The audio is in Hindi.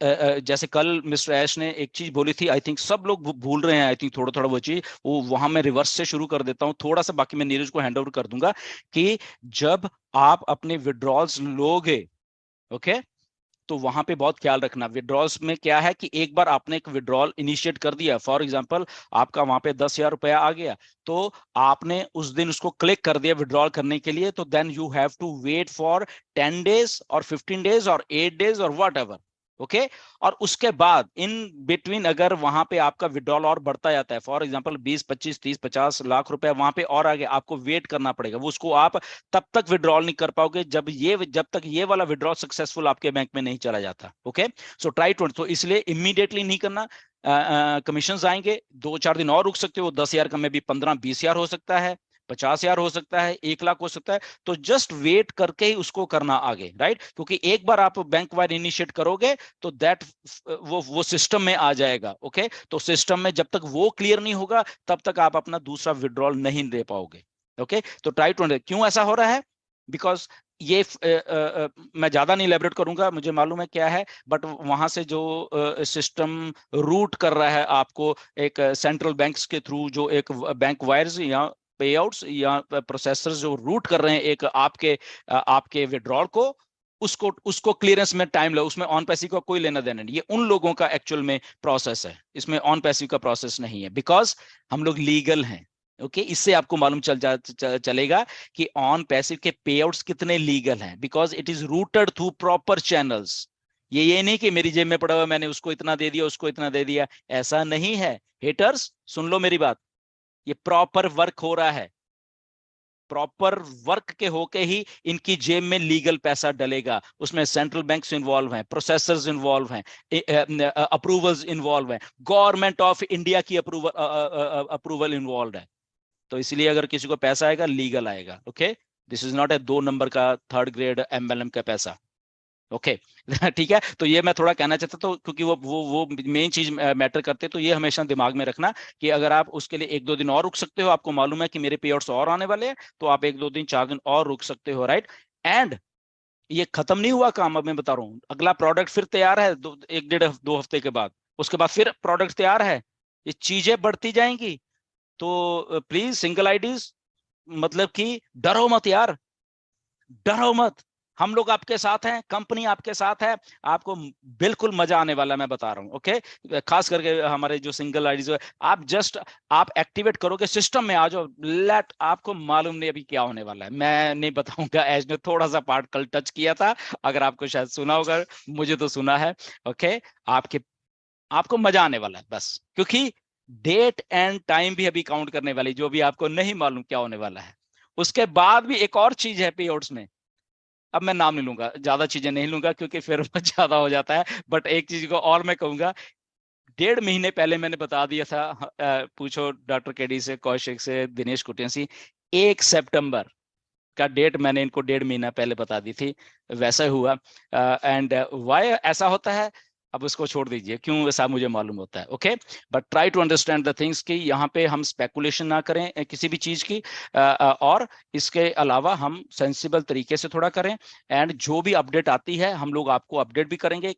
जैसे कल मिस्टर ऐश ने एक चीज बोली थी, आई थिंक सब लोग भूल रहे हैं, आई थिंक थोड़ा थोड़ा वो चीज, वो वहां मैं रिवर्स से शुरू कर देता हूँ थोड़ा सा, बाकी मैं नीरज को हैंड ओवर कर दूंगा कि जब आप अपने विड्रॉल्स लोगे, ओके, तो वहां पे बहुत ख्याल रखना। विड्रॉल्स में क्या है कि एक बार आपने एक विड्रॉल इनिशिएट कर दिया, फॉर एग्जांपल आपका वहां पे 10,000 रुपया आ गया, तो आपने उस दिन उसको क्लिक कर दिया विड्रॉल करने के लिए, तो then you have to wait for 10 days और 15 डेज और 8 डेज और वट एवर, ओके। और उसके बाद इन बिटवीन अगर वहां पे आपका विड्रॉल और बढ़ता जाता है, फॉर एग्जांपल 20, 25, 30, 50 लाख रुपए वहां पे और आगे, आपको वेट करना पड़ेगा, वो उसको आप तब तक विड्रॉल नहीं कर पाओगे जब तक ये वाला विड्रॉल सक्सेसफुल आपके बैंक में नहीं चला जाता, ओके। सो ट्राई टू, तो इसलिए इमीडिएटली नहीं करना। कमीशन आएंगे, 2-4 दिन और रुक सकते हो, 10,000 का में भी 15-20,000 हो सकता है, 50,000 हो सकता है, 1 लाख हो सकता है, तो जस्ट वेट करके ही उसको करना आगे, राइट। क्योंकि एक बार आप बैंक वाइड इनिशिएट करोगे तो दैट वो सिस्टम में आ जाएगा, ओके। तो सिस्टम में जब तक वो क्लियर नहीं होगा तब तक आप अपना दूसरा विड्रॉल नहीं दे पाओगे, ओके। तो ट्राई टू, क्यों ऐसा हो रहा है, बिकॉज ये मैं ज्यादा नहीं इलेबोरेट करूंगा, मुझे मालूम है क्या है, बट वहां से जो सिस्टम रूट कर रहा है आपको एक सेंट्रल बैंक्स के थ्रू, जो एक बैंक वायर्स या पे आउट्स या प्रोसेसर्स जो रूट कर रहे हैं एक आपके विड्रॉल को, उसको उसको क्लियरेंस में टाइम लगा, उसमें ऑन पैसिव का कोई लेना देना नहीं, ये उन लोगों का एक्चुअल में प्रोसेस है, इसमें ऑन पैसिव का प्रोसेस नहीं है, बिकॉज हम लोग लीगल हैं, ओके। इससे आपको मालूम चलेगा कि ऑन पैसिव के पे आउट्स कितने लीगल हैं, because it is rooted through proper channels. ये नहीं कि मेरी जेब में पड़ा हुआ मैंने उसको इतना दे दिया उसको इतना दे दिया, ऐसा नहीं है। हेटर्स सुन लो मेरी बात, ये प्रॉपर वर्क हो रहा है, प्रॉपर वर्क के होके ही इनकी जेब में लीगल पैसा डलेगा, उसमें सेंट्रल बैंक्स इन्वॉल्व हैं, प्रोसेसर्स इन्वॉल्व हैं, अप्रूवल्स इन्वॉल्व हैं, गवर्नमेंट ऑफ इंडिया की अप्रूवल इन्वॉल्व है। तो इसलिए अगर किसी को पैसा आएगा लीगल आएगा, okay. This is not a 2 number का थर्ड ग्रेड एमएलएम का पैसा, ओके। ठीक है, तो ये मैं थोड़ा कहना चाहता था, क्योंकि वो मेन चीज मैटर करते, तो ये हमेशा दिमाग में रखना कि अगर आप उसके लिए 1-2 दिन और रुक सकते हो, आपको मालूम है कि मेरे पे आउट्स और आने वाले हैं, तो आप 1-2 दिन 4 दिन और रुक सकते हो, राइट। एंड ये खत्म नहीं हुआ काम, अब मैं बता रहा हूँ, अगला प्रोडक्ट फिर तैयार है 1-1.5-2 हफ्ते के बाद, उसके बाद फिर प्रोडक्ट तैयार है, ये चीजें बढ़ती जाएंगी। तो प्लीज सिंगल आईडीज, मतलब कि डरो मत यार, डरो मत, हम लोग आपके साथ हैं, कंपनी आपके साथ है, आपको बिल्कुल मजा आने वाला है, मैं बता रहा हूं, ओके। खास करके हमारे जो सिंगल आईडीज है, आप एक्टिवेट करोगे, सिस्टम में आ जाओ, लेट आपको मालूम नहीं अभी क्या होने वाला है, मैं नहीं बताऊंगा, एज ने थोड़ा सा पार्ट कल टच किया था, अगर आपको शायद सुना होगा, मुझे तो सुना है, ओके। आपके आपको मजा आने वाला है बस, क्योंकि डेट एंड टाइम भी अभी काउंट करने वाली, जो भी आपको नहीं मालूम क्या होने वाला है। उसके बाद भी एक और चीज है पे आउट्स में, अब मैं नाम नहीं लूंगा, ज्यादा चीजें नहीं लूंगा क्योंकि फिर वो ज्यादा हो जाता है, बट एक चीज को और मैं कहूंगा, 1.5 महीने पहले मैंने बता दिया था, पूछो डॉक्टर केडी से, कौशिक से, दिनेश कुटिया से, 1 सितंबर का डेट मैंने इनको 1.5 महीना पहले बता दी थी, वैसा हुआ। एंड वाई ऐसा होता है, अब उसको छोड़ दीजिए क्यों ऐसा मुझे मालूम होता है, okay. But try to understand the things कि यहाँ पे हम स्पेकुलेशन ना करें किसी भी चीज की, और इसके अलावा हम सेंसिबल तरीके से थोड़ा करें, एंड जो भी अपडेट आती है हम लोग आपको अपडेट भी करेंगे।